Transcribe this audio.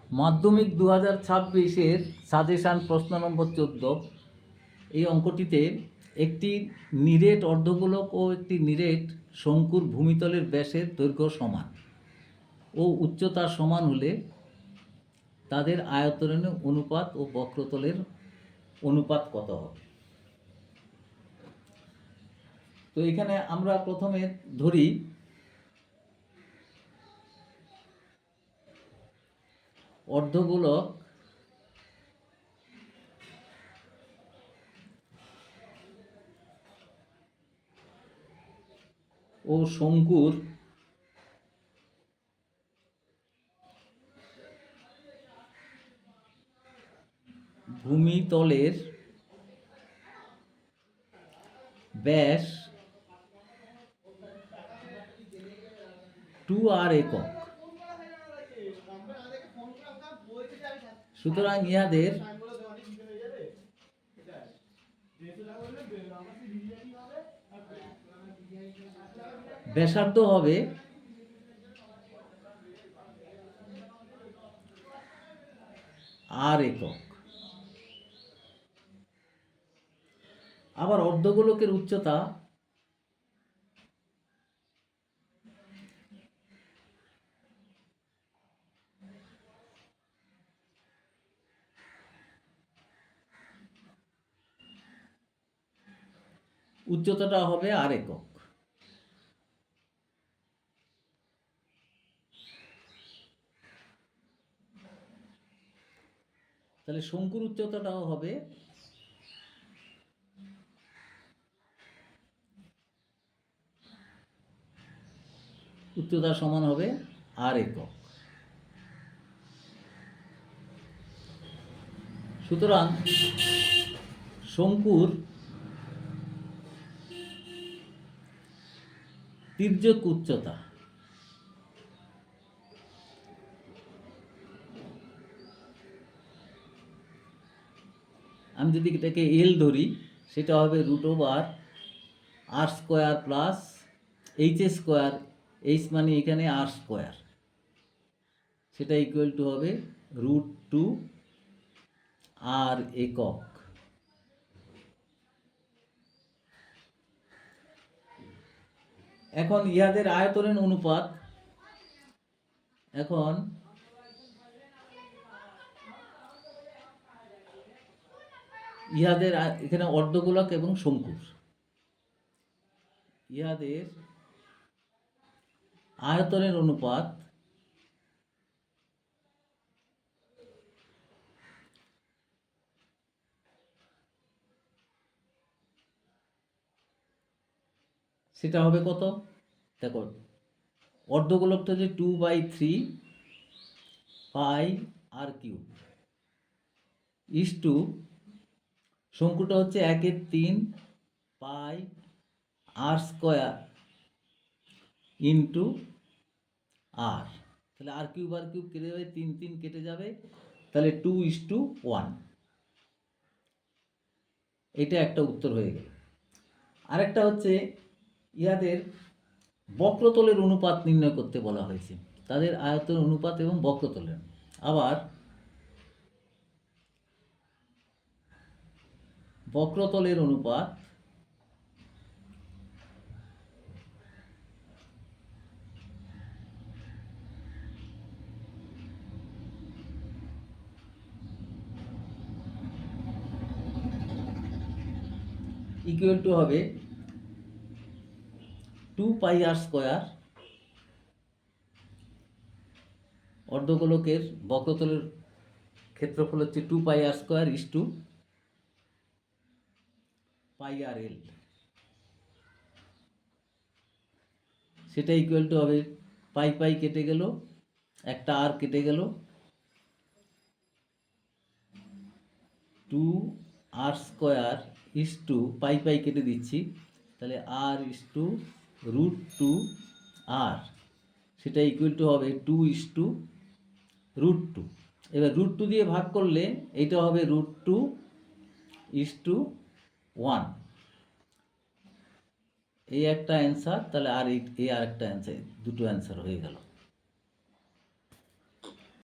মাধ্যমিক 2026-এর সাজেশান প্রশ্ন নম্বর 14। এই অঙ্কটিতে একটি নিরেট অর্ধগোলক ও একটি নিরেট শঙ্কুর ভূমিতলের ব্যাসের দৈর্ঘ্য সমান ও উচ্চতা সমান হলে তাদের আয়তনের অনুপাত ও বক্রতলের অনুপাত কত হবে। তো এখানে আমরা প্রথমে ধরি অর্ধগোলক ও শঙ্কুর ভূমিতলের ব্যাস 2r একক। সুতরাং ইহাদের ব্যাসার্ধ হবে r একক। আবার অর্ধগোলকের উচ্চতা উচ্চতাটা হবে r একক। তাহলে শঙ্কুর উচ্চতাটাও হবে উচ্চতা সমান হবে r একক। সুতরাং শঙ্কুর তির্যক উচ্চতা আমি যদি এটাকে এল ধরি, সেটা হবে √r² প্লাস h²। এইচ মানে এখানে r², সেটা ইকুয়াল টু হবে √2r একক। এখন ইহাদের আয়তনের অনুপাত, এখন ইহাদের এখানে অর্ধগোলক এবং শঙ্কুর ইহাদের আয়তনের অনুপাত সেটা হবে কত? দেখো, অর্ধগোলকটা যে 2/3 πr³ ইস টু শঙ্কুটা হচ্ছে 1/3 πr² ইন্টু r। তাহলে r³ কেটে যাবে, 3 কেটে যাবে, তাহলে 2:1। এটা একটা উত্তর হয়ে গেল। আরেকটা হচ্ছে ইহাদের বক্রতলের অনুপাত নির্ণয় করতে বলা হয়েছে, তাদের আয়তনের অনুপাত এবং বক্রতলের। আবার বক্রতলের অনুপাত ইকুয়াল টু হবে 2πr²। অর্ধগোলকের বক্রতলের ক্ষেত্রফল হচ্ছে 2πr² ইস টু πrl, সেটা ইকুয়াল টু হবে পাই কেটে গেল, একটা আর কেটে গেল, 2r² ইস টু পাই কেটে দিচ্ছি, তাহলে r ইস টু √2r, সেটা ইকুয়াল টু হবে 2:√2। এবার √2 দিয়ে ভাগ করলে এইটা হবে √2:1। এই একটা অ্যান্সার, তাহলে আর এই আর একটা অ্যান্সার, দুটো অ্যান্সার হয়ে গেল।